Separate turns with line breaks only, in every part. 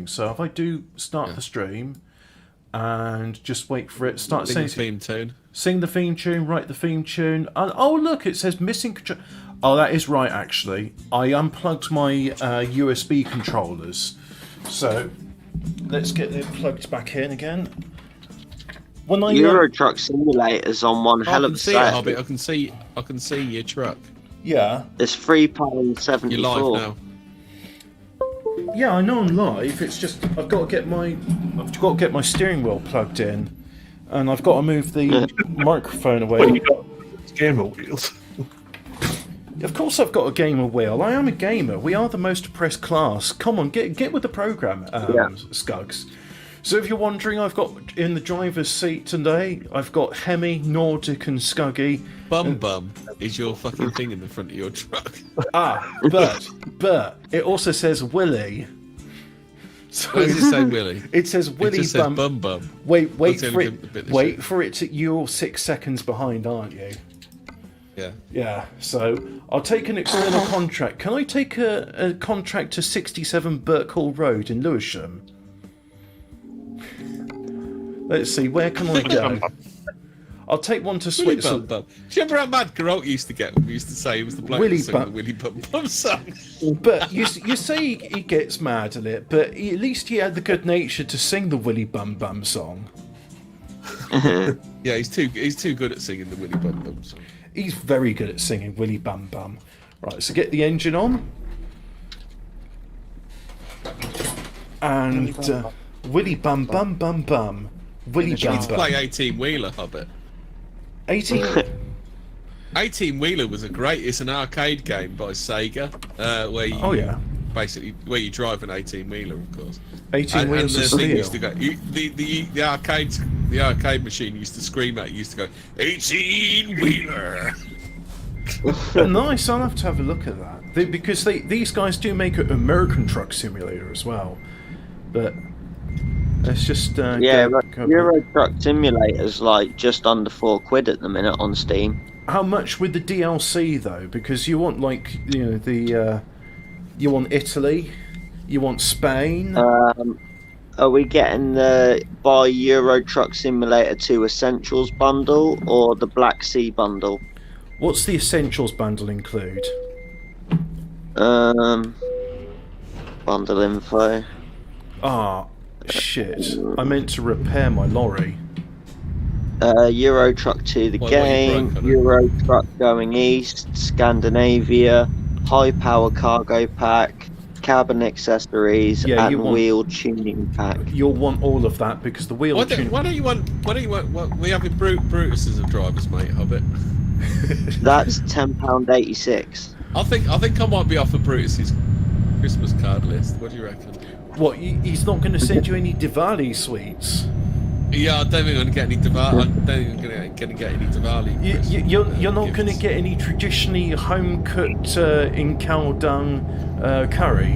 streaming. So if I do start the stream and just wait for it, start saying
the theme tune.
Sing the theme tune, write the theme tune. And, oh, look, it says missing control. Oh, that is right, actually. I unplugged my USB controllers. So let's get them plugged back in again. When I
Euro Truck Simulator's on one hell of a set.
I can see your truck.
Yeah.
It's £3.74.
You're live now.
Yeah, I know I'm live. It's just I've got to get my steering wheel plugged in, and I've got to move the microphone away.
Well, you got gamer wheels.
Of course, I've got a gamer wheel. I am a gamer. We are the most oppressed class. Come on, get with the program, Scugs. So if you're wondering, I've got in the driver's seat today, I've got Hemmy, Nordic and Scuggy.
Bum is your fucking thing in the front of your truck.
But it also says Willy. So
Where does it say Willy?
It says Willy
It just says bum.
Wait for it to... You're 6 seconds behind, aren't you?
Yeah.
Yeah, so I'll take an external contract. Can I take a contract to 67 Birkhall Road in Lewisham? Let's see, where can I go? I'll take one to Switzerland.
Do you remember how mad Garalt used to get when we used to say he was the bloke
Willy
that sang the Willy Bum Bum song?
But you say he gets mad at it, but at least he had the good nature to sing the Willy Bum Bum song.
Yeah, he's too good at singing the Willy Bum Bum song.
He's very good at singing Willy Bum Bum. Right, so get the engine on. And Willy Bum Bum Bum Bum. Willy
You
Bum
need to
Bum.
play 18 Wheeler, Hobbit. 18 Wheeler was it's an arcade game by Sega, where you basically where you drive an 18 Wheeler, of course.
18 wheels
and
of
the thing
steel.
used to go. The arcade machine used to scream out. Used to go 18 Wheeler.
Nice. I'll have a look at that because these guys do make an American Truck Simulator as well, but. Let's just
but Euro Truck Simulator's like just under £4 at the minute on Steam.
How much with the DLC though? Because you want you want Italy, you want Spain.
Are we getting the buy Euro Truck Simulator 2 Essentials bundle or the Black Sea bundle?
What's the Essentials bundle include?
Bundle info.
Shit, I meant to repair my lorry.
Euro Truck 2 the game, Euro Truck Going East, Scandinavia, High Power Cargo Pack, Cabin Accessories, and Wheel Tuning Pack.
You'll want all of that because the wheel tuning...
Why don't you want we have Brutus as a driver's mate, Hobbit?
That's £10.86.
I think I might be off of Brutus's Christmas card list. What do you reckon?
What, he's not going to send you any Diwali sweets?
Yeah, I don't think I'm going to get any Diwali. I don't think I'm going to get any Diwali.
You're not going to get any traditionally home-cooked in cow dung curry?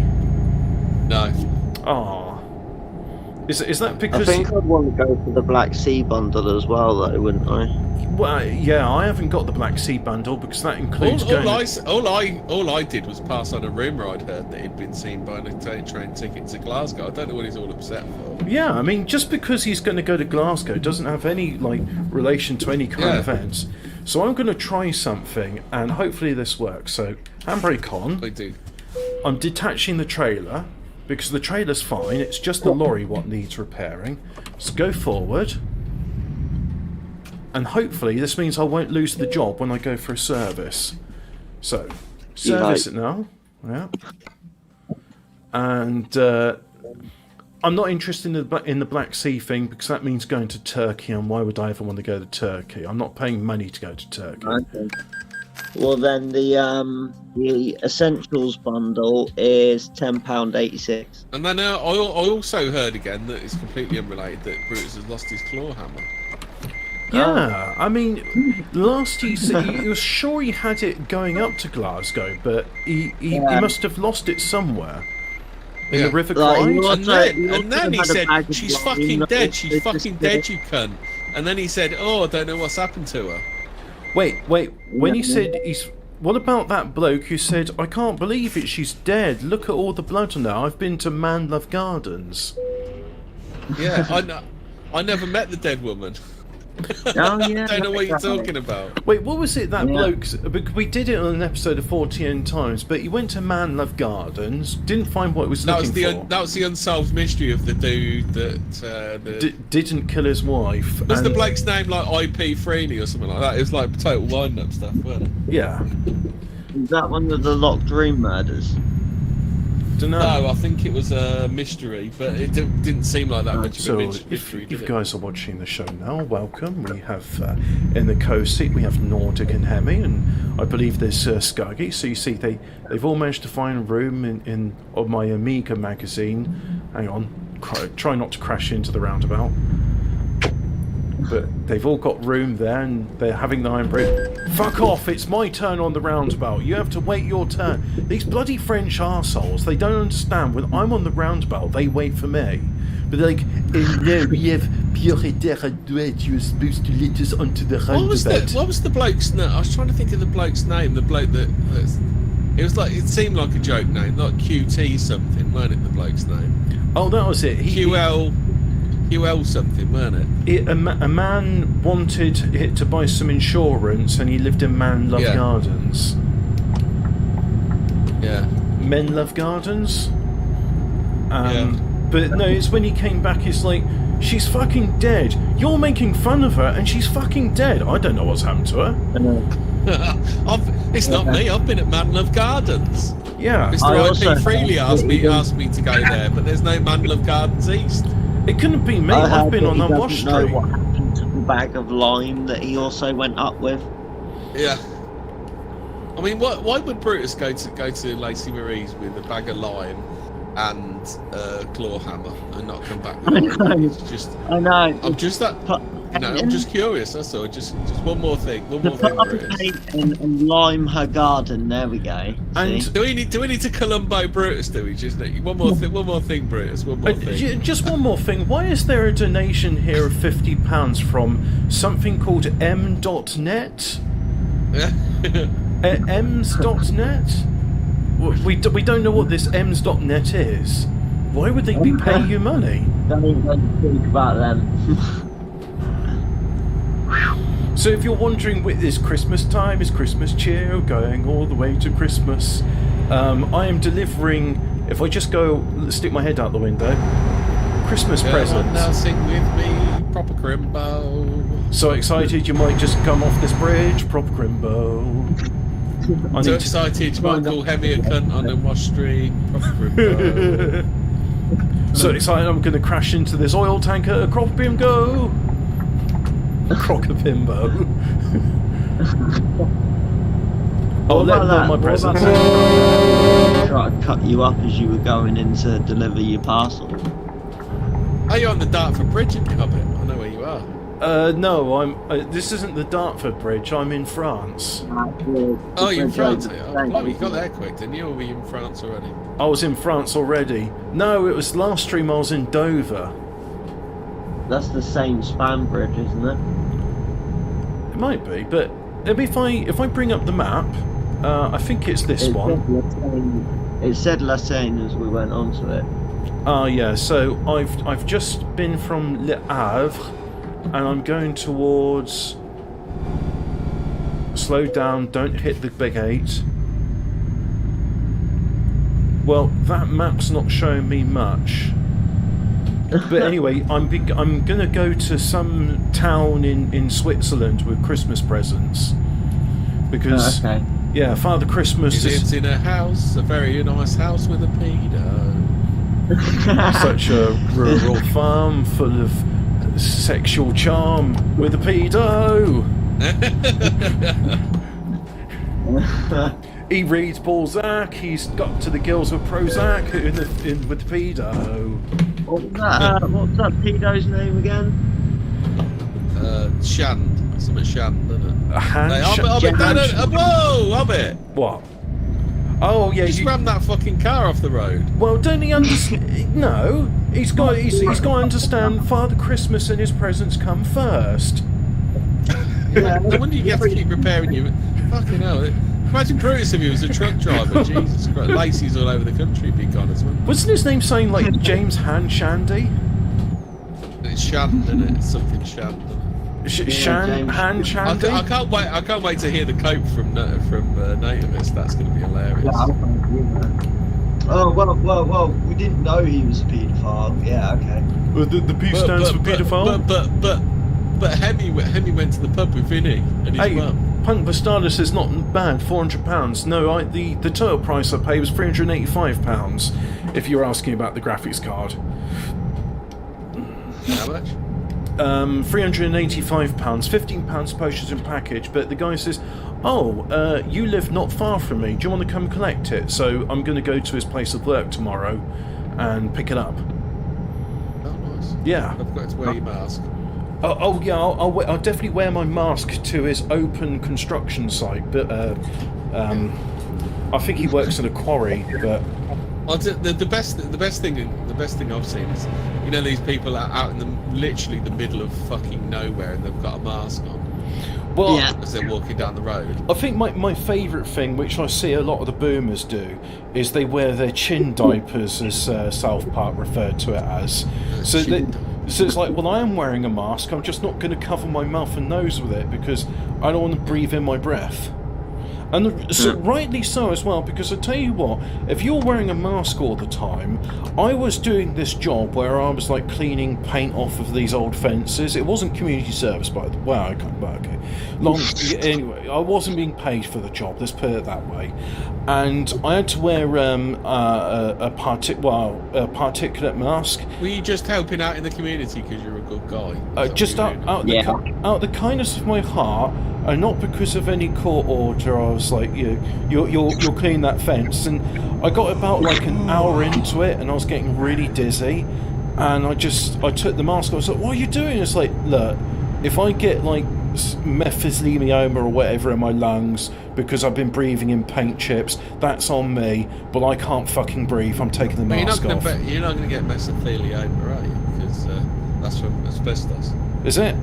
No.
Oh. Is that because...
I think I'd want to go for the Black Sea bundle as well, though, wouldn't I?
Well, yeah, I haven't got the Black Sea bundle because that includes
all I did was pass on a rumour I'd heard that he'd been seen buying a train ticket to Glasgow. I don't know what he's all upset for.
Yeah, I mean, just because he's going to go to Glasgow doesn't have any relation to any kind of events. So I'm going to try something, and hopefully this works. So handbrake on.
I do.
I'm detaching the trailer because the trailer's fine. It's just the lorry what needs repairing. So go forward. And hopefully this means I won't lose the job when I go for a service. So, service it now. Yeah. And I'm not interested in the Black Sea thing because that means going to Turkey, and why would I ever want to go to Turkey? I'm not paying money to go to Turkey.
Okay. Well, then the Essentials bundle is £10.86.
And then I also heard again that it's completely unrelated that Brutus has lost his claw hammer.
Yeah, I mean, last he was sure he had it going up to Glasgow, but he must have lost it somewhere. In the River Clyde?
And then he said, she's fucking dead, she's fucking dead, you cunt. And then he said, oh, I don't know what's happened to her.
Wait, when he said What about that bloke who said, I can't believe it, she's dead. Look at all the blood on her. I've been to Man Love Gardens.
Yeah, I never met the dead woman.
Oh, yeah.
I don't know what you're talking about.
Wait, what was it that bloke's... We did it on an episode of 14 Times, but he went to Man Love Gardens, didn't find what he was looking for.
That was the unsolved mystery of the dude that...
didn't kill his wife.
Was the bloke's name like IP Freeney or something like that? It was like total wind-up stuff, wasn't it?
Yeah.
Is that one of the locked room murders?
Dunno.
No, I think it was a mystery, but it didn't seem like that much of a mystery.
If you guys are watching the show now, welcome. We have in the co-seat we have Nordic and Hemmy, and I believe there's Scuggy. So you see, they've all managed to find a room in my Amiga magazine. Hang on, try not to crash into the roundabout. But they've all got room there, and they're having the iron bread. Fuck off! It's my turn on the roundabout. You have to wait your turn. These bloody French arseholes, they don't understand. When I'm on the roundabout, they wait for me. But they're like, no, we have prioritaire à droite. You're supposed to let us onto the roundabout.
What was the bloke's name? I was trying to think of the bloke's name. The bloke that it was like, it seemed like a joke name, like QT something, weren't it? The bloke's name.
Oh, that was it.
QL something, weren't it?
A man wanted it to buy some insurance, and he lived in Man Love Gardens.
Yeah.
Men Love Gardens? But no, it's when he came back, it's like, she's fucking dead. You're making fun of her, and she's fucking dead. I don't know what's happened to her.
It's not me, I've been at Man Love Gardens.
Yeah.
Mr. IP Freely asked me to go there, but there's no Man Love Gardens East.
It couldn't be me. I've been on that wash street.
Know what happened to the bag of lime that he also went up with.
Yeah. I mean, why would Brutus go to Lacey Marie's with a bag of lime and a claw hammer and not come back with it? It's just,
I know.
I'm just I'm just curious. That's all. Just one more thing.
Brutus. And lime her garden. There we go.
And
do we need to Columbo Brutus? Do we just one more thing, Brutus? One more thing.
Just one more thing. Why is there a donation here of £50 from something called M.net? Ems.net? We don't know what this Ems.net is. Why would they be paying you money?
Don't even think about them.
So if you're wondering, it's Christmas time, it's Christmas cheer, going all the way to Christmas. I am delivering, if I just go, stick my head out the window, Christmas presents.
Now sing with me, proper crimbo.
So excited you might just come off this bridge, proper crimbo.
So excited you might call Hemmy a cunt on the wash street, proper crimbo.
So excited I'm going to crash into this oil tanker, Croc-a-Bimbo. Croc-a-Bimbo. I'll let them my presents.
Try to cut you up as you were going in to deliver your parcel.
Are you on the Dartford Bridge in Hobbit? I know where you are.
No, I'm. This isn't the Dartford Bridge. I'm in France.
Oh, you're in France here? Oh, you got there quick, didn't you? Or were you in France already?
I was in France already. No, it was last stream I was in Dover.
That's the same span bridge, isn't it?
It might be, but if I bring up the map, I think it's this one.
It said La Seine as we went on to it.
Yeah. So I've just been from Le Havre, and I'm going towards. Slow down! Don't hit the big 8. Well, that map's not showing me much. But anyway, I'm gonna go to some town in Switzerland with Christmas presents because yeah, Father Christmas
he lives in a house, a very nice house with a pedo.
Such a rural farm full of sexual charm with a pedo. He reads Balzac. He's got to the gills with Prozac with the pedo.
What's that pedo's name again?
Shand. Something Shand, isn't it? Whoa, Hobbit!
What? Oh yeah,
you rammed that fucking car off the road.
Well, don't he understand? No, he's got to understand. Father Christmas and his presents come first.
No wonder you have to keep repairing you. Fucking hell! Imagine Brutus if he was a truck driver. Jesus Christ. Lacey's all over the country, be gone as well.
Wasn't his name something like James Shandy?
It's Shannon, isn't it? It's something Shannon.
Shandy?
I can't wait to hear the cope from Nativist. That's going to be hilarious.
Yeah, oh, well, we didn't know he was a paedophile. Yeah, okay.
Well, the P stands for paedophile?
But Hemmy went to the pub with Vinny and his mum.
Punk Bastardo says not bad, £400. No, the total price I paid was £385, if you're asking about the graphics card.
How much?
£385, £15 postage and package, but the guy says, you live not far from me, do you want to come collect it? So I'm going to go to his place of work tomorrow and pick it up.
Oh, nice.
Yeah.
I've got to wear your mask.
Yeah, I'll definitely wear my mask to his open construction site, but I think he works in a quarry. But
the best thing I've seen is, you know, these people are out in literally the middle of fucking nowhere and they've got a mask on.
Well,
as they're walking down the road.
I think my favourite thing, which I see a lot of the boomers do, is they wear their chin diapers, as South Park referred to it as. So it's like, well, I am wearing a mask, I'm just not going to cover my mouth and nose with it because I don't want to breathe in my breath. And so, rightly so as well, because I tell you what, if you're wearing a mask all the time, I was doing this job where I was like cleaning paint off of these old fences. It wasn't community service, by the way. Well, okay. Anyway, I wasn't being paid for the job, let's put it that way. And I had to wear a particulate mask.
Were you just helping out in the community because you're a good guy?
Just out the kindness of my heart, and not because of any court order. I was like, you'll clean that fence, and I got about like an hour into it, and I was getting really dizzy, and I took the mask off. I was like, what are you doing? It's like, look, if I get like mephysemioma or whatever in my lungs because I've been breathing in paint chips, that's on me, but I can't fucking breathe. I'm taking the mask off.
You're not going to get mesothelioma, are you? Because that's from asbestos.
Is it?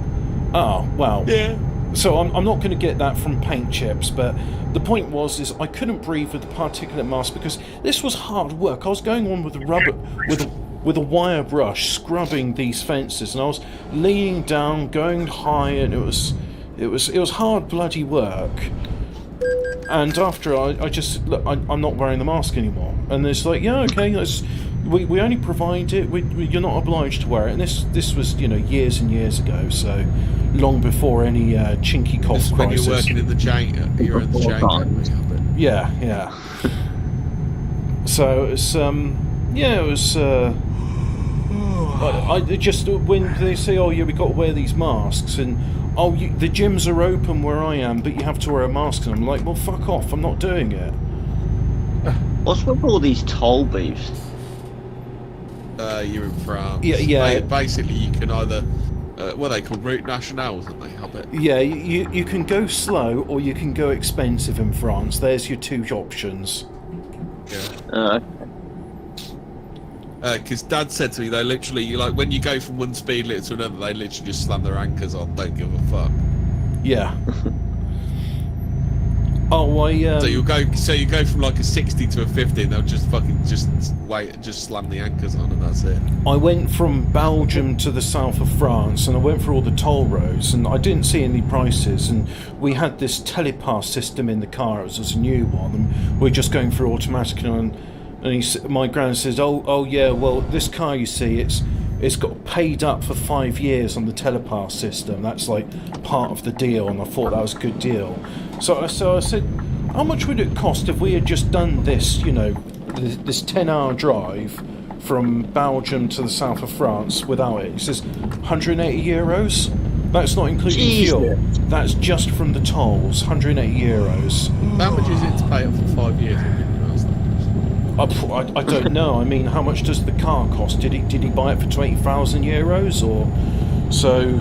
Oh, well.
Yeah.
So I'm not going to get that from paint chips, but the point is I couldn't breathe with the particulate mask because this was hard work. I was going on with a wire brush, scrubbing these fences, and I was leaning down, going high, and it was hard bloody work. And after I just look, I'm not wearing the mask anymore, and it's like, yeah, okay, we only provide it. You're not obliged to wear it, and this was years and years ago, so long before any chinky cough crisis.
When you're working in the Jenga, you're in the Jenga.
Yeah. So it's it was. I just when they say, oh yeah, we got to wear these masks, and the gyms are open where I am, but you have to wear a mask, and I'm like, well, fuck off, I'm not doing it.
What's with all these toll booths?
You're in France.
Yeah.
Basically, you can either what are they called, route nationals, aren't they? I bet.
Yeah, you can go slow or you can go expensive in France. There's your two options.
Yeah. Because Dad said to me, they literally, when you go from one speed limit to another, they literally just slam their anchors on, don't give a fuck.
Yeah. So
you go from like a 60 to a 50, and they'll just fucking just slam the anchors on, and that's it.
I went from Belgium to the south of France, and I went through all the toll roads, and I didn't see any prices, and we had this telepass system in the car. It was just a new one, and we're just going through automatically, and my grand says, oh yeah, well, this car, you see, it's got paid up for 5 years on the telepass system. That's like part of the deal, and I thought that was a good deal. So I said, how much would it cost if we had just done this, this 10-hour drive from Belgium to the south of France without it? He says, 180 euros? That's not including fuel. That's just from the tolls, 180 euros.
How much is it to pay up for 5 years?
I don't know. I mean, how much does the car cost? Did he buy it for 20,000 euros or so?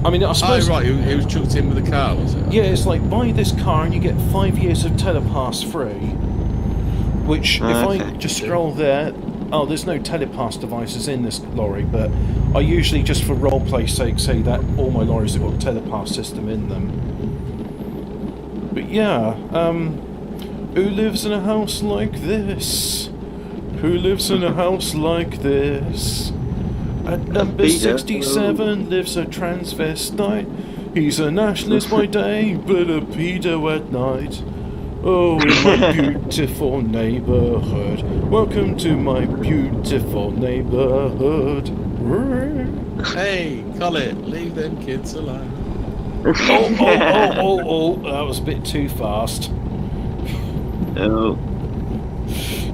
I mean, I suppose.
Oh right, it was chucked in with the car, was it?
Yeah, it's like buy this car and you get 5 years of telepass free. Which, if I just scroll there, there's no telepass devices in this lorry, but I usually, just for roleplay's sake, say that all my lorries have got a telepass system in them. But yeah, who lives in a house like this? Who lives in a house like this? At number 67 lives a transvestite. He's a nationalist by day, but a pedo at night. Oh, in my beautiful neighborhood. Welcome to my beautiful neighborhood.
Hey, call it. Leave them kids alone.
Oh, that was a bit too fast.
Oh.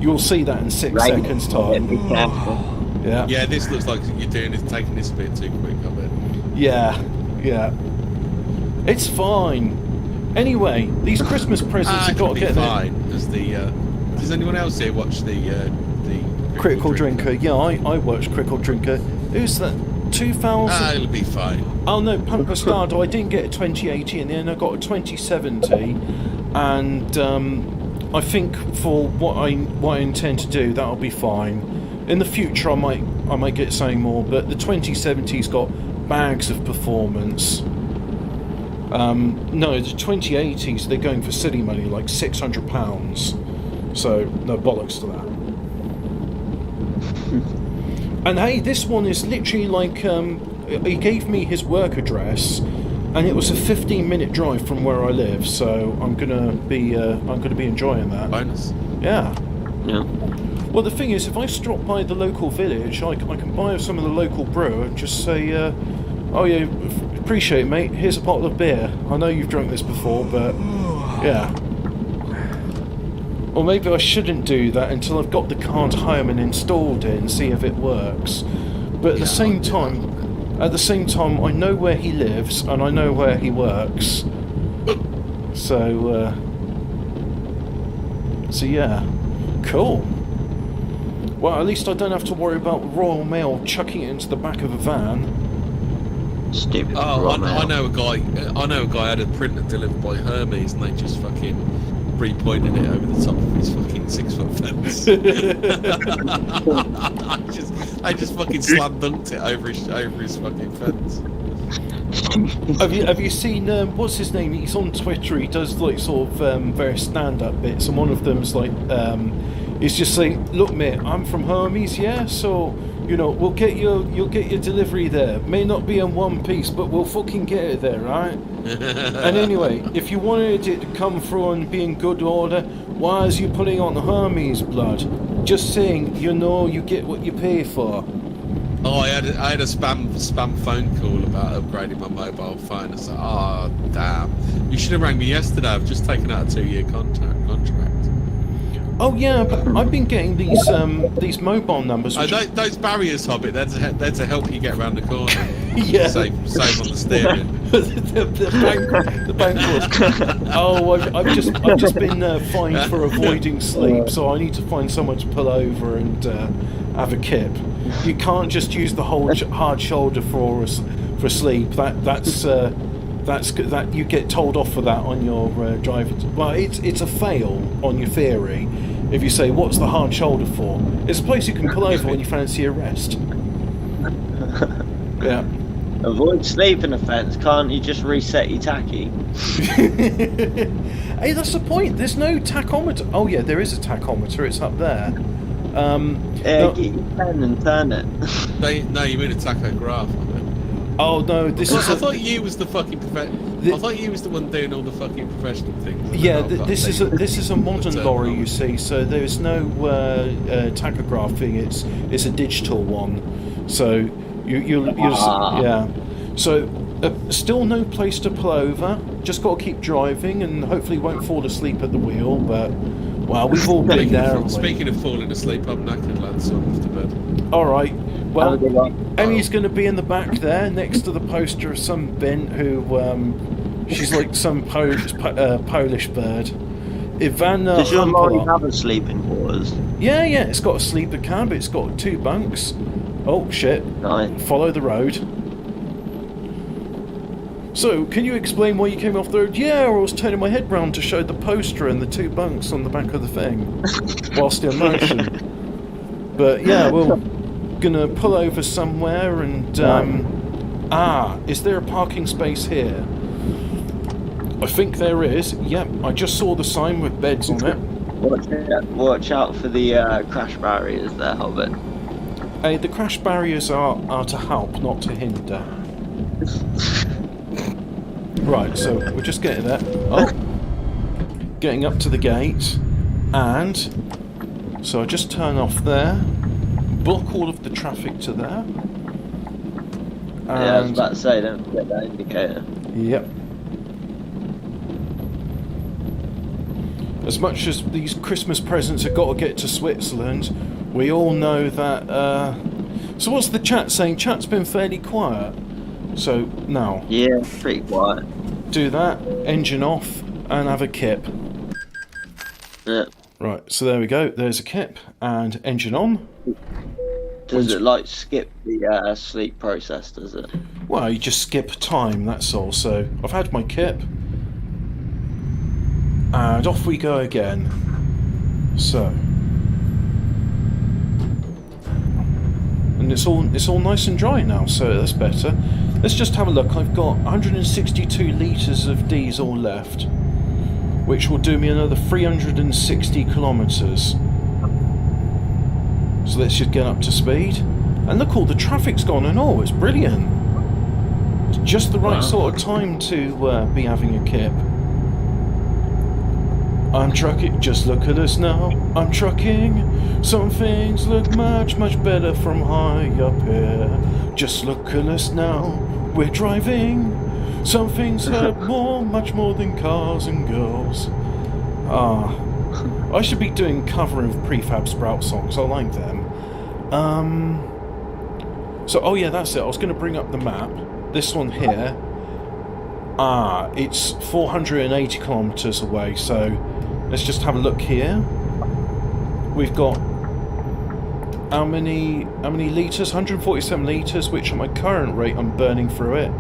You'll see that in 6 seconds' time.
Be careful.
Yeah.
Yeah, this looks like you're taking this a bit too quick, I bet.
Yeah. It's fine. Anyway, these Christmas presents have got to get
fine. Does anyone else here watch the
Critical Drinker? Yeah, I watched Critical Drinker. Who's that? 2000.
It'll be fine.
Oh no, Punk Bastardo. I didn't get a 2080 in the end. I got a 2070, and I think for what I intend to do, that'll be fine. In the future, I might get something more, but the 2070's got bags of performance. No, the 2080s, they're going for silly money, like £600. So, no bollocks to that. And hey, this one is literally like, he gave me his work address, and it was a 15-minute drive from where I live, so I'm gonna be enjoying that.
Bonus.
Yeah.
Yeah.
Well, the thing is, if I stop by the local village, I can buy some of the local brew and just say, oh yeah, appreciate it, mate, here's a bottle of beer. I know you've drunk this before, but yeah. Or maybe I shouldn't do that until I've got the card home and installed it and see if it works. But at the same time, I know where he lives and I know where he works. So yeah, cool. Well, at least I don't have to worry about Royal Mail chucking it into the back of a van.
Stupid.
Oh, I know a guy had a printer delivered by Hermes, and they just fucking pre-pointed it over the top of his fucking 6-foot fence. I just fucking slam dunked it over his fucking fence.
Have you seen what's his name? He's on Twitter. He does like sort of various stand-up bits, and one of them's like he's just saying, "Look, mate, I'm from Hermes, yeah, so." You know, you'll get your delivery there. May not be in one piece, but we'll fucking get it there, right? And anyway, if you wanted it to come through and be in good order, why is you putting on Hermes blood? Just saying, you know, you get what you pay for.
Oh, I had a spam phone call about upgrading my mobile phone. I said, oh damn, you should have rang me yesterday. I've just taken out a 2-year contract.
Oh yeah, but I've been getting these mobile numbers.
Those barriers, Hobbit. They're to help you get around the corner.
Yeah.
Save on the steering.
the bank was. Oh, I've just been fined for avoiding sleep, so I need to find someone to pull over and have a kip. You can't just use the whole hard shoulder for sleep. That's you get told off for that on your driver. Well, it's a fail on your theory. If you say, what's the hard shoulder for? It's a place you can pull over when you fancy a rest. Yeah.
Avoid sleeping offence. Can't you just reset your tacky?
Hey, that's the point. There's no tachometer. Oh yeah, there is a tachometer. It's up there.
Get your pen and turn it.
No, you mean a tachograph.
Oh no, this is.
I thought you was the fucking I thought you was the one doing all the fucking professional things.
Yeah, this is a modern lorry, you see. So there's no tachograph thing. It's a digital one. So you'll yeah. So still no place to pull over. Just got to keep driving, and hopefully won't fall asleep at the wheel. But well, we've all been there.
Speaking of falling asleep, I'm knackered, lads. So I'm off to bed.
All right. Well, Emmy's going to be in the back there, next to the poster of some bint who, she's like some Polish bird. Ivana.
Does your lorry have a sleeping quarters?
Yeah, it's got a sleeper cab. It's got 2 bunks. Oh shit!
Nice.
Follow the road. So, can you explain why you came off the road? Yeah, I was turning my head round to show the poster and the 2 bunks on the back of the thing, whilst in motion. But yeah, well. Gonna pull over somewhere and is there a parking space here? I think there is. Yep, I just saw the sign with beds on it.
Watch out for the crash barriers there, Hobbit.
Hey, the crash barriers are to help, not to hinder. Right, so we're just getting there. Oh, getting up to the gate, and so I just turn off there, block all of the traffic to there. And,
yeah, I was about to say, don't forget that indicator.
Yep. As much as these Christmas presents have got to get to Switzerland, we all know that. So what's the chat saying? Chat's been fairly quiet. So now.
Yeah, pretty quiet.
Do that, engine off, and have a kip.
Yeah.
Right, so there we go. There's a kip, and engine on.
Does it like skip the sleep process, does it?
Well, you just skip time, that's all. So I've had my kip, and off we go again. So, and it's all nice and dry now, so that's better. Let's just have a look. I've got 162 litres of diesel left, which will do me another 360 kilometres. So let's just get up to speed. And look, all the traffic's gone and all. It's brilliant. It's just the right sort of time to be having a kip. I'm trucking. Just look at us now. I'm trucking. Some things look much, much better from high up here. Just look at us now. We're driving. Some things hurt more, much more than cars and girls. I should be doing cover of Prefab Sprout songs. I like them. So, oh yeah, that's it. I was going to bring up the map. This one here. It's 480 kilometres away. So, let's just have a look here. We've got how many litres? 147 litres, which at my current rate, I'm burning through it,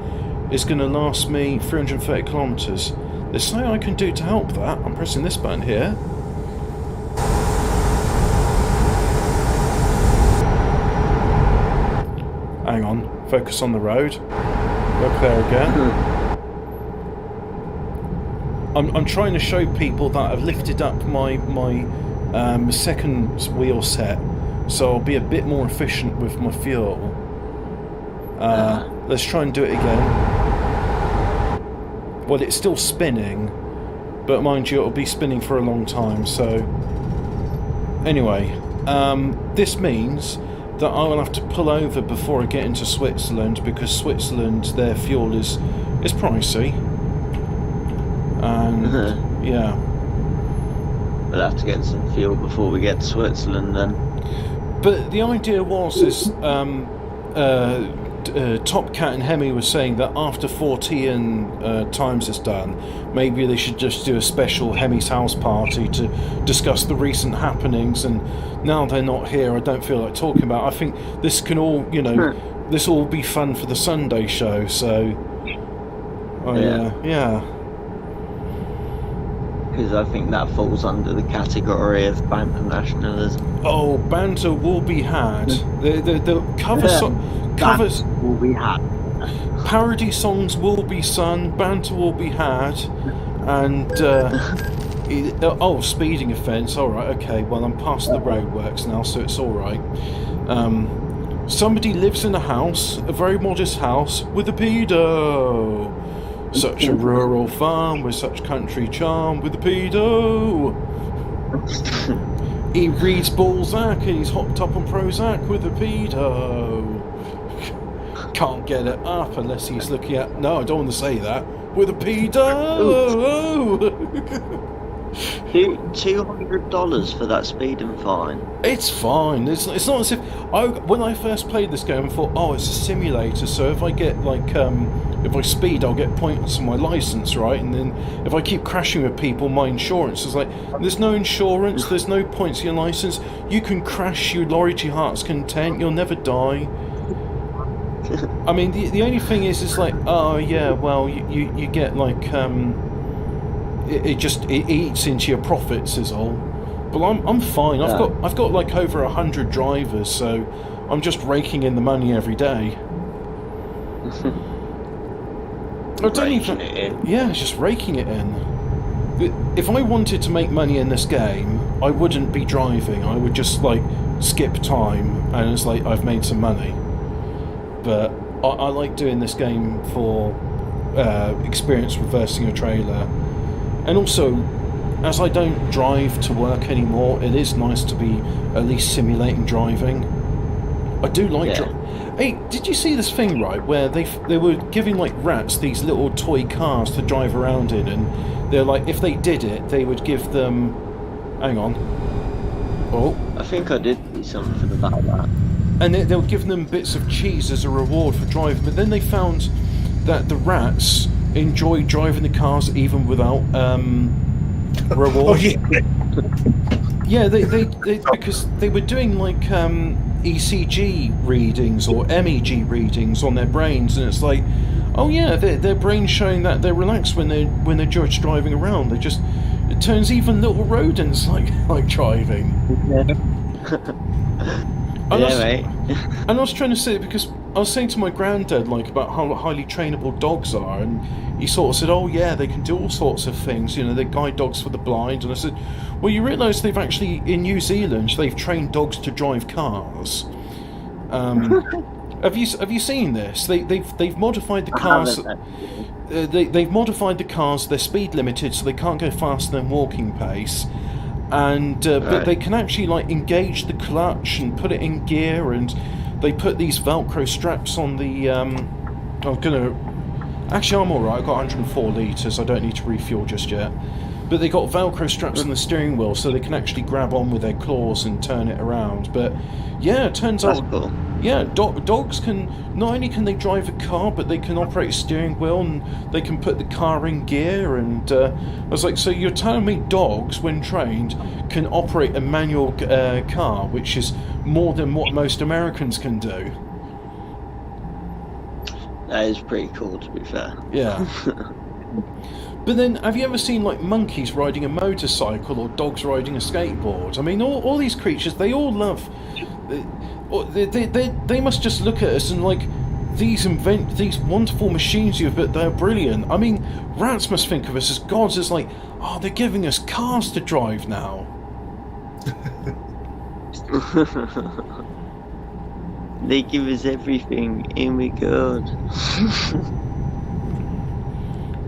is going to last me 330 kilometres. There's something I can do to help that. I'm pressing this button here. Hang on, focus on the road. Look there again. I'm trying to show people that I've lifted up my second wheel set, so I'll be a bit more efficient with my fuel. Let's try and do it again. Well, it's still spinning, but mind you, it'll be spinning for a long time, so... Anyway, this means that I will have to pull over before I get into Switzerland, because Switzerland, their fuel is pricey. And, yeah.
We'll have to get some fuel before we get to Switzerland, then.
But the idea was, Top Cat and Hemmy was saying that after 14 times it's done, maybe they should just do a special Hemmy's house party to discuss the recent happenings, and now they're not here, I don't feel like talking about it. I think this can all, this will all be fun for the Sunday show, so... yeah.
Because I think that falls under the category of banter nationalism.
Oh, banter will be had. The covers
will be had.
Parody songs will be sung. Banter will be had, and speeding offence. All right, okay. Well, I'm past the roadworks now, so it's all right. Somebody lives in a house, a very modest house, with a pedo. Such a rural farm with such country charm with a pedo. He reads Balzac and he's hopped up on Prozac with a pedo. Can't get it up unless he's looking at... No, I don't want to say that. With a pedo.
$200 for that speeding fine.
It's fine. It's not as if... when I first played this game, I thought, oh, it's a simulator, so if I get, like... if I speed, I'll get points on my licence, right? And then if I keep crashing with people, my insurance is like, there's no insurance, there's no points on your licence. You can crash your lorry to your heart's content, you'll never die. I mean, the only thing is like, oh yeah, well, you get like, it eats into your profits is all. But I'm fine. I've got like over 100 drivers, so I'm just raking in the money every day. I don't even.
Raking it in.
Yeah, just raking it in. If I wanted to make money in this game, I wouldn't be driving. I would just like skip time, and it's like I've made some money. But I like doing this game for experience reversing a trailer, and also, as I don't drive to work anymore, it is nice to be at least simulating driving. I do like. Hey, did you see this thing, right, where they were giving like rats these little toy cars to drive around in, and they're like, if they did it, they would give them. Hang on. Oh.
I think I did see something about that.
And they were giving them bits of cheese as a reward for driving, but then they found that the rats enjoy driving the cars even without reward.
Oh, yeah.
Yeah, they because they were doing like ECG readings or MEG readings on their brains, and it's like, oh yeah, their brain's showing that they're relaxed when they're just driving around. It turns even little rodents like driving.
Yeah. Mate.
And I was trying to say, because I was saying to my granddad like about how highly trainable dogs are, and he sort of said, oh yeah, they can do all sorts of things, you know, they're guide dogs for the blind. And I said, well, you realise they've actually, in New Zealand, they've trained dogs to drive cars. Have you seen this? They've modified the cars. They've modified the cars. They're speed limited, so they can't go faster than walking pace. And but they can actually like engage the clutch and put it in gear, and they put these Velcro straps on the. I'm alright. I've got 104 litres. I don't need to refuel just yet. But they got Velcro straps on the steering wheel, so they can actually grab on with their claws and turn it around. But yeah, it turns out,
cool.
Yeah, dogs can not only can they drive a car, but they can operate a steering wheel, and they can put the car in gear. And I was like, so you're telling me dogs, when trained, can operate a manual car, which is more than what most Americans can do?
That is pretty cool, to be fair.
Yeah. But then, have you ever seen like monkeys riding a motorcycle or dogs riding a skateboard? I mean, all these creatures, they all love. They must just look at us and like, these wonderful machines you've built, they're brilliant. I mean, rats must think of us as gods, as like, oh, they're giving us cars to drive now.
They give us everything, in we good.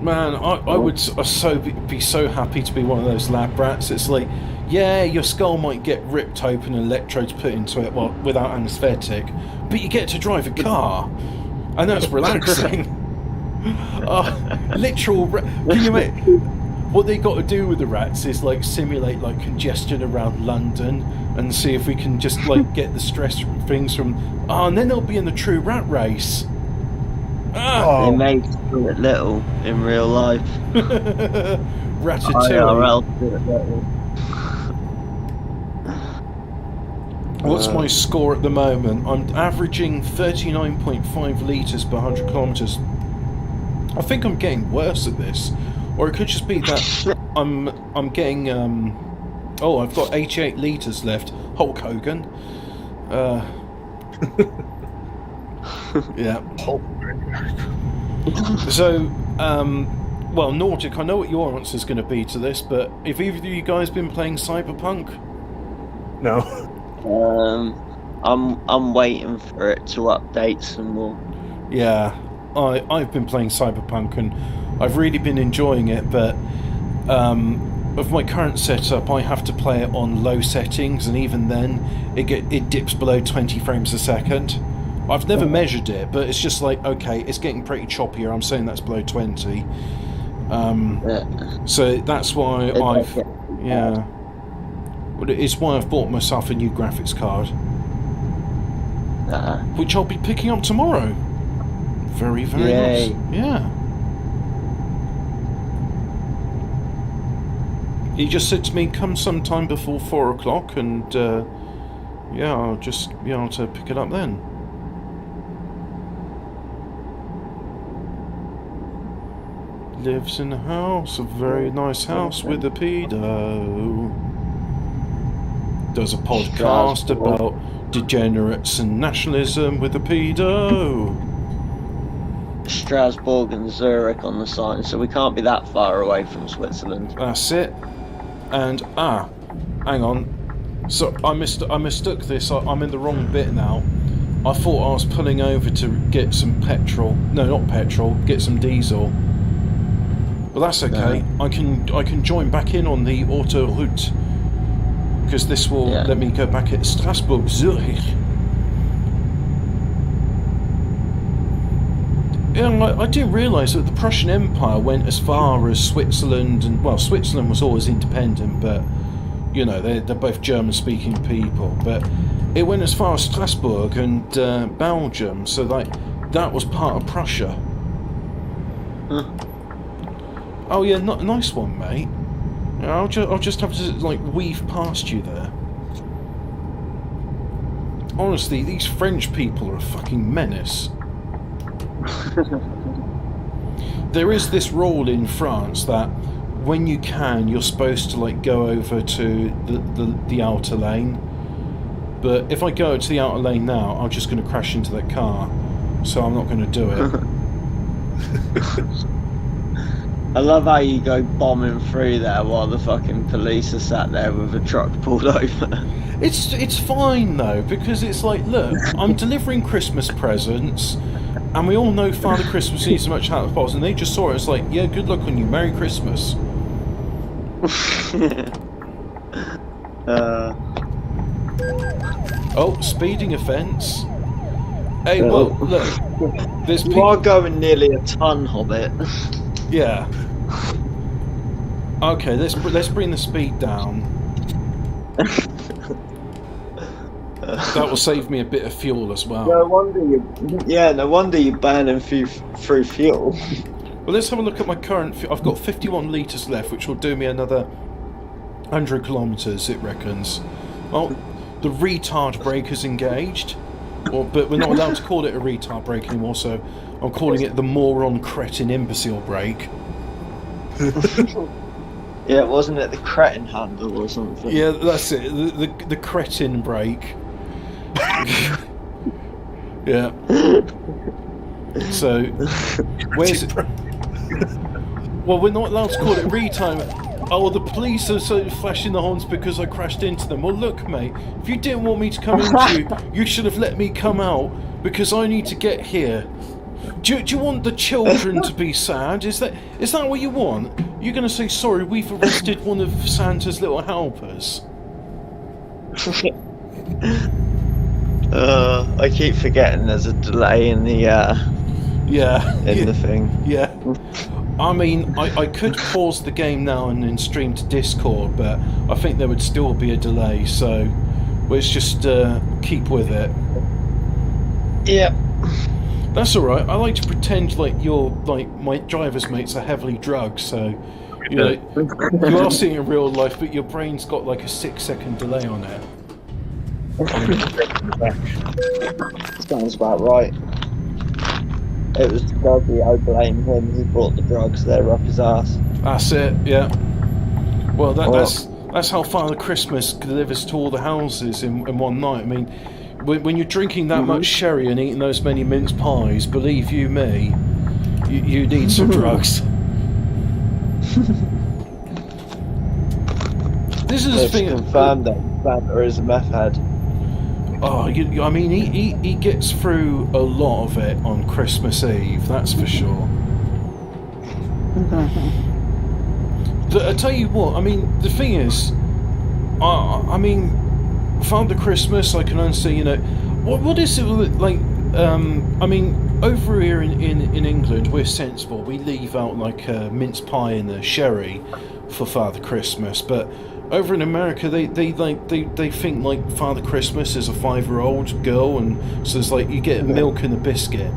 Man, I would be so happy to be one of those lab rats. It's like, yeah, your skull might get ripped open and electrodes put into it, well, without anaesthetic, but you get to drive a car, and that's relaxing. Literal. Can you make? What they got to do with the rats is like simulate like congestion around London and see if we can just like get the stress things from. And then they'll be in the true rat race.
They made it little in real life.
Ratatouille.
IRL do it little.
What's my score at the moment? I'm averaging 39.5 litres per 100 kilometres. I think I'm getting worse at this, or it could just be that I'm getting. I've got 88 litres left. Hulk Hogan. Yeah. So, well, Nordic, I know what your answer is going to be to this, but have either of you guys been playing Cyberpunk?
No.
I'm waiting for it to update some more.
Yeah, I've been playing Cyberpunk and I've really been enjoying it, but of my current setup, I have to play it on low settings, and even then, it dips below 20 frames a second. I've never measured it, but it's just like, okay, it's getting pretty choppy here. I'm saying that's below 20. So that's why it's why I've bought myself a new graphics card, which I'll be picking up tomorrow. Very, very nice. Yeah. He just said to me, come sometime before 4 o'clock, and I'll just be able to pick it up then. Lives in a house, a very nice house with a pedo. Does a podcast about degenerates and nationalism with a pedo.
Strasbourg and Zurich on the sign, so we can't be that far away from Switzerland.
That's it. And hang on. So I mistook this. I'm in the wrong bit now. I thought I was pulling over to get some petrol. No, not petrol. Get some diesel. But that's okay. No. I can join back in on the autoroute because this will let me go back at Strasbourg, Zurich. Yeah, I didn't realise that the Prussian Empire went as far as Switzerland, and well, Switzerland was always independent, but you know they're both German-speaking people. But it went as far as Strasbourg and Belgium, so that was part of Prussia. Oh yeah, nice one, mate. I'll just have to like weave past you there. Honestly, these French people are a fucking menace. There is this rule in France that when you can, you're supposed to like go over to the outer lane. But if I go to the outer lane now, I'm just going to crash into that car. So I'm not going to do it.
I love how you go bombing through there while the fucking police are sat there with a truck pulled over.
It's fine though, because it's like, look, I'm delivering Christmas presents, and we all know Father Christmas needs as much out of the box, and they just saw it as like, yeah, good luck on you, Merry Christmas. Oh, speeding offence. Hey, well, look, there's
you are going nearly a ton, Hobbit.
Yeah. Okay, let's bring the speed down. That will save me a bit of fuel as well.
No wonder you're burning through fuel.
Well, let's have a look at my current. I've got 51 litres left, which will do me another 100 kilometres, it reckons. Well, the retard brake is engaged, but we're not allowed to call it a retard brake anymore, so I'm calling it the moron, cretin, imbecile brake.
Yeah, wasn't it the cretin handle or something?
Yeah, that's it. The cretin brake. Yeah. So, where's it? Well, we're not allowed to call it retime. Oh, the police are so flashing the horns because I crashed into them. Well, look, mate, if you didn't want me to come into you, you should have let me come out because I need to get here. Do you want the children to be sad? Is that what you want? You're going to say, sorry, we've arrested one of Santa's little helpers.
I keep forgetting there's a delay in the the thing.
Yeah. I mean, I could pause the game now and then stream to Discord, but I think there would still be a delay, so let's just keep with it.
Yeah.
That's alright. I like to pretend like my driver's mates are heavily drugged, so you know you are seeing it in real life, but your brain's got like a 6-second delay on it.
Sounds about right. It was Doggy, I blame him, he brought the drugs there up his ass.
That's it, yeah. Well, that's how Father Christmas delivers to all the houses in one night. I mean, when you're drinking that much sherry and eating those many mince pies, believe you me, you need some drugs. This is the thing.
Confirmed that Santa is a meth head.
Oh, I mean, he gets through a lot of it on Christmas Eve, that's for sure. I tell you what, I mean, the thing is, I mean, Father Christmas, I can understand, you know, what is it like? I mean, over here in England, we're sensible. We leave out like a mince pie and a sherry for Father Christmas, but over in America, they think like Father Christmas is a 5-year-old girl, and so it's like you get milk and a biscuit.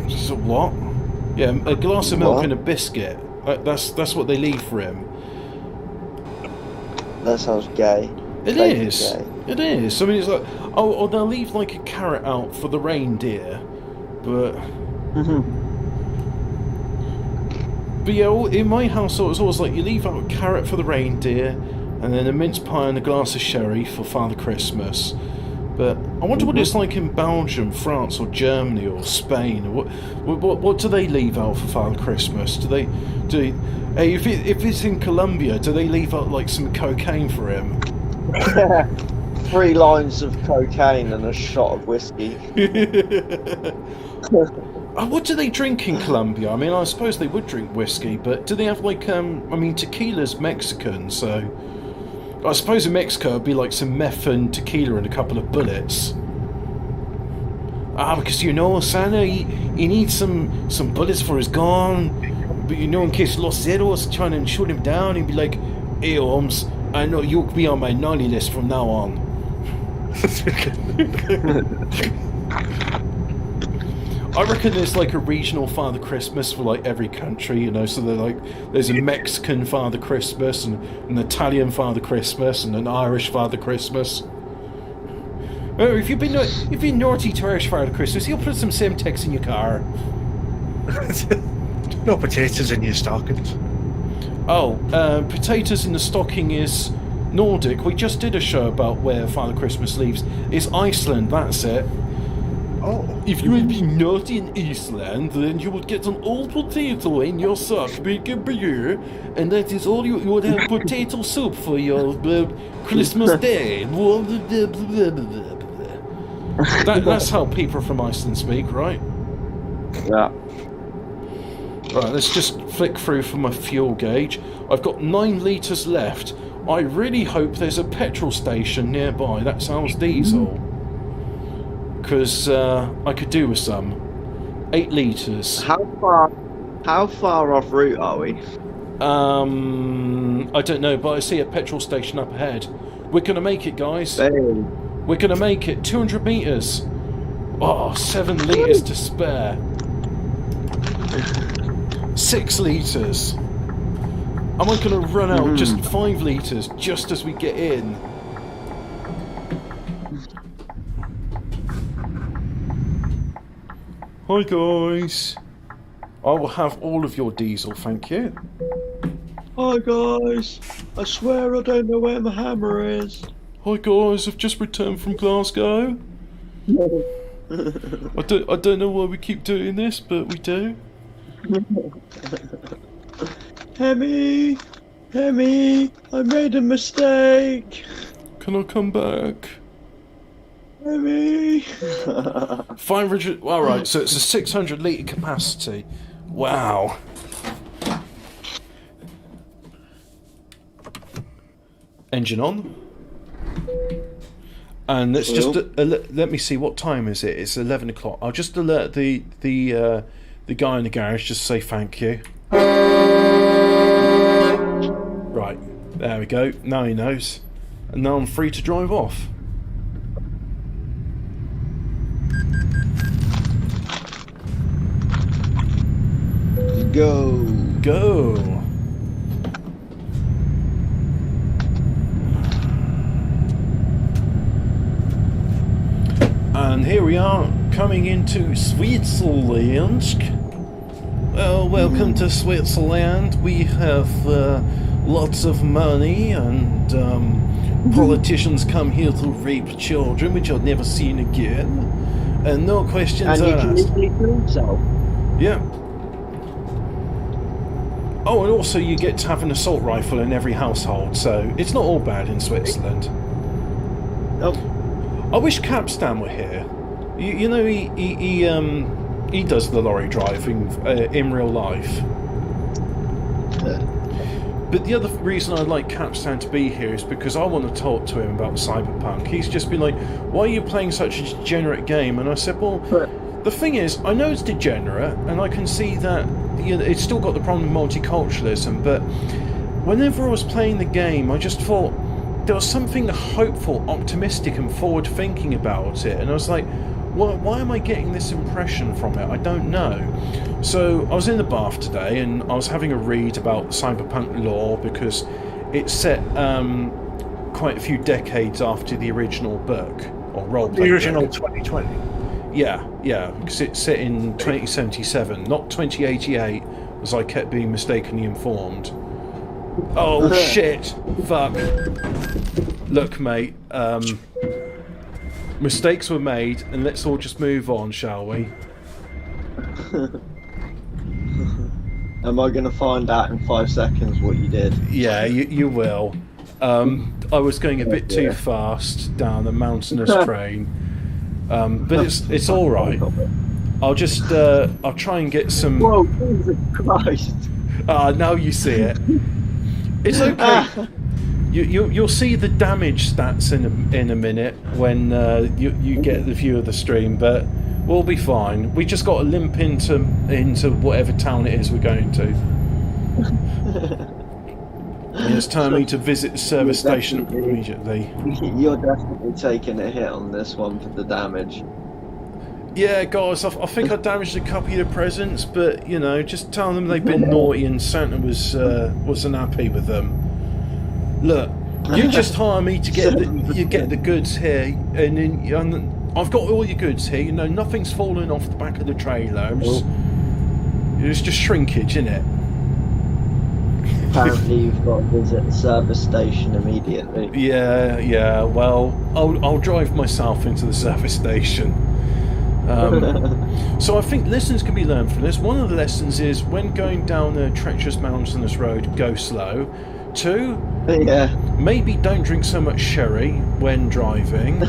So what? Yeah, a glass of milk and a biscuit. That's what they leave for him.
That sounds gay.
It is. Gay. It is. I mean, it's like, oh, they'll leave like a carrot out for the reindeer, but. But yeah, in my household, it's always like you leave out a carrot for the reindeer, and then a mince pie and a glass of sherry for Father Christmas. But I wonder what it's like in Belgium, France, or Germany, or Spain. What do they leave out for Father Christmas? Hey, if it's in Colombia, do they leave out like some cocaine for him?
3 lines of cocaine and a shot of whiskey.
What do they drink in Colombia? I mean, I suppose they would drink whiskey, but do they have like I mean, tequila's Mexican, so I suppose in Mexico it'd be like some meth and tequila and a couple of bullets. Because Santa, he needs some bullets for his gun, but in case Los Zeros trying to shoot him down, he'd be like, "Hey Holmes, I know you'll be on my naughty list from now on." I reckon there's like a regional Father Christmas for like every country, so they're like, there's a Mexican Father Christmas, and an Italian Father Christmas, and an Irish Father Christmas. Oh, if you're naughty to Irish Father Christmas, you'll put some Semtex in your car.
No potatoes in your stockings.
Oh, potatoes in the stocking is Nordic. We just did a show about where Father Christmas leaves. It's Iceland, that's it.
Oh.
If you would be naughty in Iceland, then you would get an old potato in your sock, big and beer, and that is all you would have potato soup for your Christmas day. That's how people from Iceland speak, right?
Yeah.
Right, let's just flick through for my fuel gauge. I've got 9 litres left. I really hope there's a petrol station nearby that sells diesel. Because I could do with some. 8 litres.
How far off route are we?
I don't know, but I see a petrol station up ahead. We're going to make it, guys.
Hey.
We're going to make it. 200 metres. Oh, 7 litres to spare. 6 litres. Am I going to run out just 5 litres just as we get in? Hi guys. I will have all of your diesel, thank you.
Hi guys. I swear I don't know where my hammer is.
Hi guys, I've just returned from Glasgow. I don't know why we keep doing this, but we do.
Hemmy, I made a mistake.
Can I come back?
Hemmy.
500. All right, so it's a 600 litre capacity. Wow. Engine on. And let's just let me see, what time is it? It's 11 o'clock. I'll just alert the guy in the garage. Just say thank you. Right, there we go. Now he knows, and now I'm free to drive off. Go. And here we are, coming into Switzerland. Well, welcome to Switzerland. We have lots of money, and politicians come here to rape children, which are never seen again, and no questions
and
asked.
And you can easily kill yourself.
Yeah. Oh, and also you get to have an assault rifle in every household, so it's not all bad in Switzerland.
Oh.
I wish Capstan were here. You know, he does the lorry driving in real life. But the other reason I'd like Capstan to be here is because I want to talk to him about Cyberpunk. He's just been like, why are you playing such a degenerate game? And I said, well, the thing is, I know it's degenerate, and I can see that it's still got the problem of multiculturalism, but whenever I was playing the game, I just thought there was something hopeful, optimistic, and forward-thinking about it, and I was like, why am I getting this impression from it? I don't know. So I was in the bath today, and I was having a read about cyberpunk lore, because it's set quite a few decades after the original book, or roleplay.
The original
book.
2020.
Yeah, because it's set in 2077, not 2088, as I kept being mistakenly informed. Oh shit! Fuck! Look, mate. Mistakes were made, and let's all just move on, shall we?
Am I going to find out in 5 seconds what you did?
Yeah, you will. I was going a bit too fast down a mountainous train, but it's all right. I'll try and get some.
Whoa, Jesus Christ!
Now you see it. It's okay. You'll see the damage stats in a minute when you get the view of the stream, but we'll be fine. We just got to limp into whatever town it is we're going to. And it's time for me to visit the service station immediately.
You're definitely taking a hit on this one for the damage.
Yeah, guys, I think I damaged a couple of the presents, but you know, just tell them they've been naughty and Santa wasn't happy with them. Look, you just hire me to get the goods here, and I've got all your goods here. You know, nothing's falling off the back of the trailers. It's just shrinkage, isn't it?
Apparently, you've got to visit the service station immediately.
Yeah. Well, I'll drive myself into the service station. So I think lessons can be learned from this. One of the lessons is when going down a treacherous mountainous road, go slow. 2, maybe don't drink so much sherry when driving.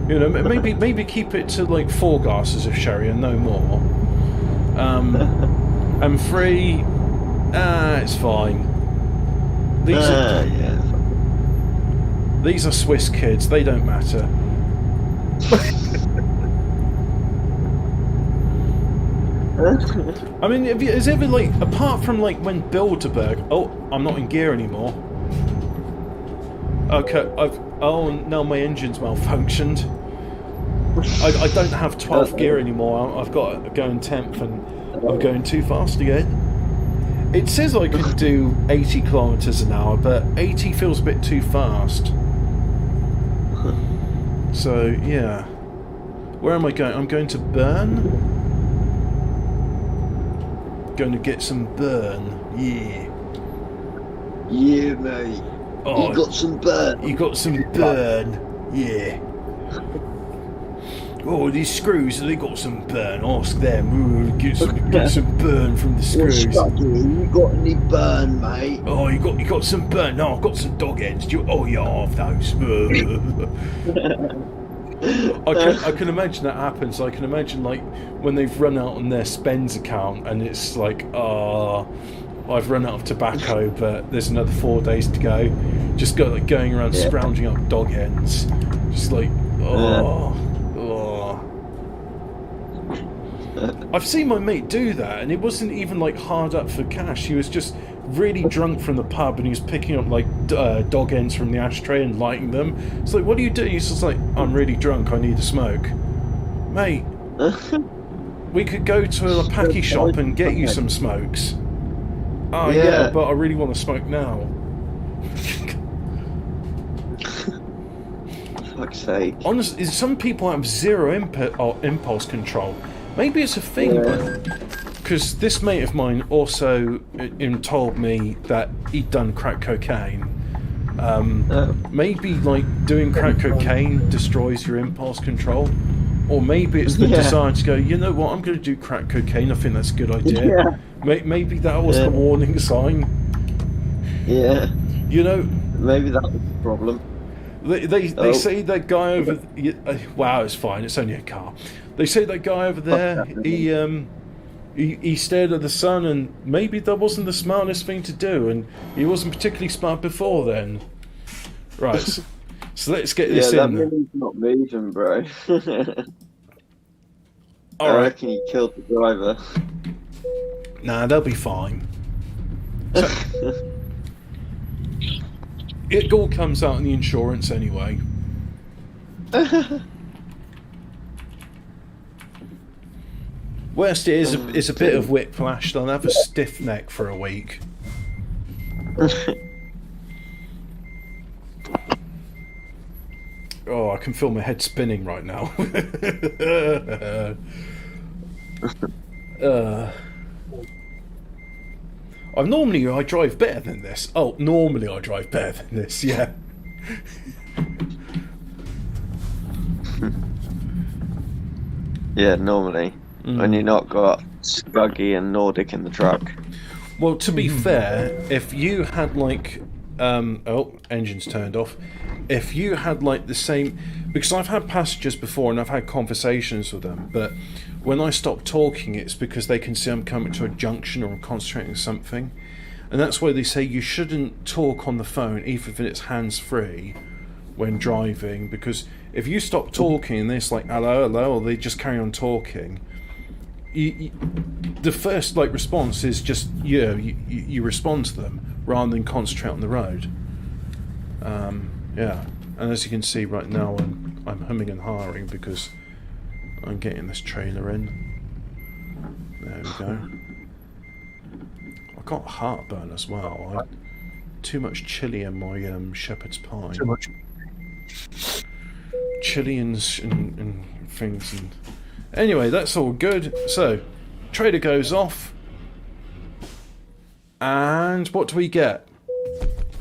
You know, maybe keep it to like 4 glasses of sherry and no more. And 3, it's fine. These are Swiss kids. They don't matter. I mean, has ever, like, apart from like when Bilderberg... Oh, I'm not in gear anymore. Okay, now my engine's malfunctioned. I don't have 12th gear anymore. I've got to go in 10th and I'm going too fast again. It says I can do 80 kilometers an hour, but 80 feels a bit too fast. So, yeah. Where am I going? I'm going to Bern. Going to get some burn. Yeah,
mate.
Oh,
you got some burn.
You got some burn. Yeah. Oh, these screws, they got some burn. Ask them. Ooh, get some burn from the screws.
You got any burn, mate?
Oh, you got some burn. No, I've got some dog ends. You have those. I can imagine that happens. I can imagine, like, when they've run out on their spends account and it's like, I've run out of tobacco, but there's another 4 days to go. Just going around scrounging up dog ends. Just like, I've seen my mate do that, and it wasn't even like hard up for cash. He was just really drunk from the pub, and he was picking up like dog ends from the ashtray and lighting them. It's like, what are you doing? He's just like, I'm really drunk, I need a smoke. Mate, we could go to a packy shop and get you some smokes. Oh yeah, but I really want to smoke now.
Fuck's sake.
Honestly, some people have zero impulse control. Maybe it's a thing, because this mate of mine also told me that he'd done crack cocaine. Maybe like doing crack cocaine destroys your impulse control, or maybe it's the desire to go, you know what, I'm going to do crack cocaine. I think that's a good idea. Maybe that was the warning sign. Yeah. You know, maybe that was the problem. They say that guy over. Wow, it's fine. It's only a car. They say that guy over there. He stared at the sun, and maybe that wasn't the smartest thing to do, and he wasn't particularly smart before then. Right. So let's get this in. Yeah, that millie's not moving, bro. I reckon he killed the driver. Nah, they'll be fine. So, it all comes out in the insurance anyway. Worst is a bit of whiplash. They'll have a stiff neck for a week. Oh, I can feel my head spinning right now. I drive better than this. Oh, normally I drive better than this, yeah.
Yeah, normally. When you've not got Scuggy and Nordic in the truck.
Well, to be fair, if you had like, engine's turned off. If you had like the same, because I've had passengers before and I've had conversations with them, but when I stop talking, it's because they can see I'm coming to a junction or I'm concentrating on something, and that's why they say you shouldn't talk on the phone, even if it's hands-free, when driving, because if you stop talking and it's like hello, hello, or they just carry on talking. The first like response is just you respond to them rather than concentrate on the road. Yeah, and as you can see right now, I'm humming and hawing because I'm getting this trailer in. There we go. I got heartburn as well. I had too much chili in my shepherd's pie.
Too much.
Chili and things and. Anyway, that's all good. So, trader goes off. And what do we get?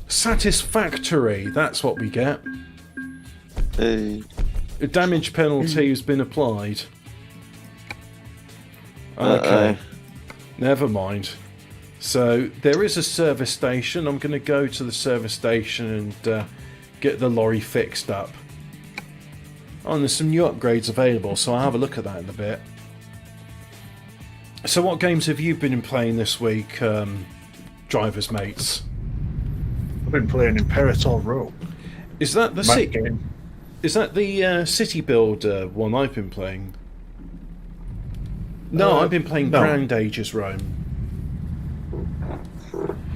Satisfactory. That's what we get. A damage penalty has been applied. Okay. Never mind. So, there is a service station. I'm going to go to the service station and get the lorry fixed up. Oh, and there's some new upgrades available, so I'll have a look at that in a bit. So what games have you been playing this week, drivers mates?
I've been playing Imperator Row.
Is that the
game.
Is that the City Builder one I've been playing? No, I've been playing Grand Ages Rome.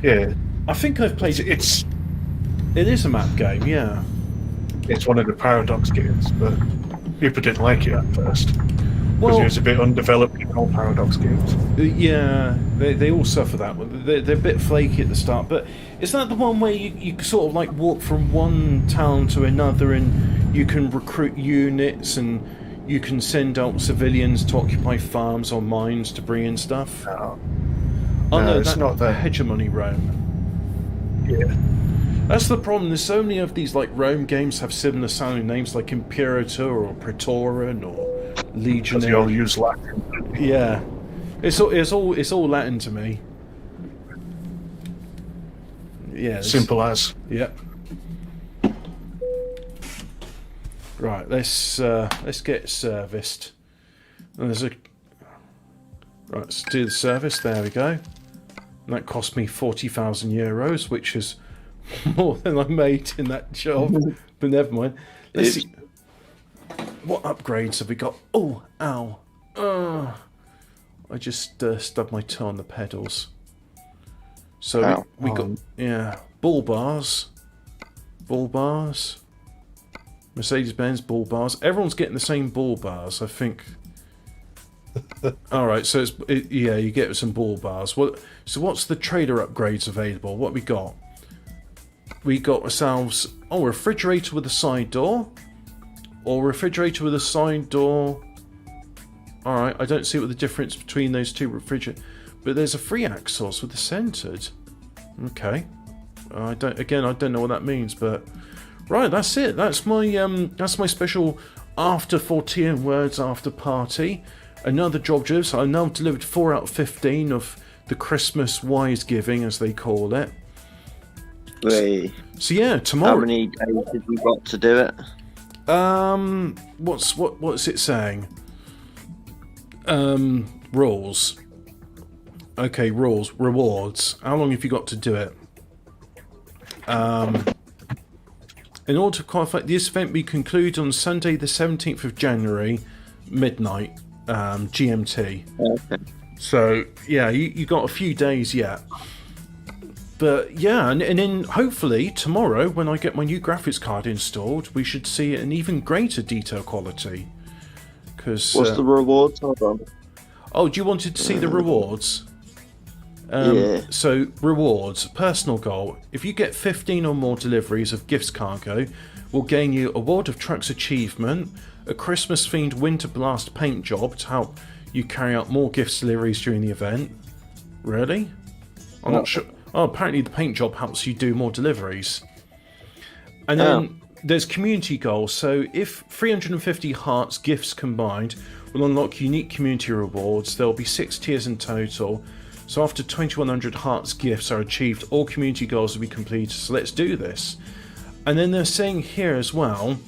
Yeah.
I think I've played it. It is a map game, yeah.
It's one of the Paradox games, but people didn't like it at first. Because
Well,
it was a bit undeveloped in all Paradox games.
yeah, they all suffer that one. They're a bit flaky at the start, but is that the one where you sort of like walk from one town to another and you can recruit units and you can send out civilians to occupy farms or mines to bring in stuff?
No,
It's not the Hegemony Rome.
Yeah.
That's the problem. There's so many of these like Rome games have similar sounding names like Imperator or Praetorian or
Because they all
Legionary.
use Latin.
Yeah, it's all Latin to me. Yeah,
Simple as.
Yep. Right, let's get it serviced. And there's a right. Let's do the service. There we go. And that cost me 40,000 euros, which is more than I made in that job. But never mind. Let's see. What upgrades have we got? Oh, ow. I just stubbed my toe on the pedals. So we got, bull bars. Mercedes-Benz bull bars. Everyone's getting the same bull bars, I think. Alright, so you get some bull bars. So what's the trader upgrades available? What we got? We got ourselves, a refrigerator with a side door. Or refrigerator with a side door. Alright, I don't see what the difference between those two refrigerators. But there's a free axles with the centered. Okay. I don't know what that means, but right, that's it. That's my special after 14 words after party. Another job delivered. So I now delivered 4 out of 15 of the Christmas wise giving, as they call it.
Wait.
So yeah, tomorrow.
How many days have you got to do it?
What's it saying? Rules. Okay, rules. Rewards. How long have you got to do it? In order to qualify, this event be concluded on Sunday the 17th of January, midnight, GMT.
Okay.
So, yeah, you got a few days yet. But, yeah, and then hopefully tomorrow, when I get my new graphics card installed, we should see an even greater detail quality. Cause,
what's the rewards? Hold on.
Oh, do you wanted to see the rewards?
Yeah.
So, rewards. Personal goal. If you get 15 or more deliveries of gifts cargo, we'll gain you a World of Trucks achievement, a Christmas-themed Winter Blast paint job to help you carry out more gifts deliveries during the event. Really? I'm not sure. Oh, apparently the paint job helps you do more deliveries. And then there's community goals. So if 350 hearts gifts combined will unlock unique community rewards, there will be 6 tiers in total. So after 2100 hearts gifts are achieved, all community goals will be completed. So let's do this. And then they're saying here as well,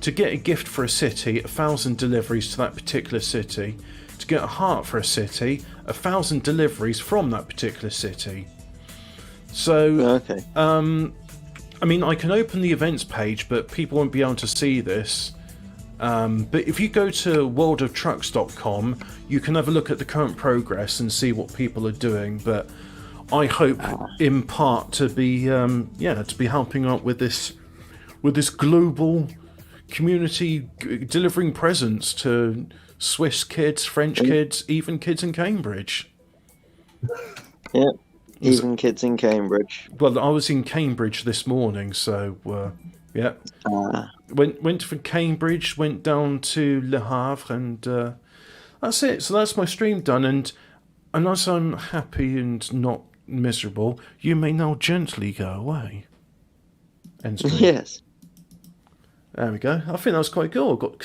to get a gift for a city, 1,000 deliveries to that particular city. To get a heart for a city, 1,000 deliveries from that particular city. So,
Okay.
I mean, I can open the events page, but people won't be able to see this. But if you go to worldoftrucks.com, you can have a look at the current progress and see what people are doing. But I hope, in part, to be helping out with this global community, delivering presents to Swiss kids, French kids, even kids in Cambridge.
Yeah. Even kids in Cambridge.
Well, I was in Cambridge this morning, so yeah. Went from Cambridge, went down to Le Havre, and that's it. So that's my stream done, and as I'm happy and not miserable, you may now gently go away. End stream.
Yes.
There we go. I think that was quite cool. Got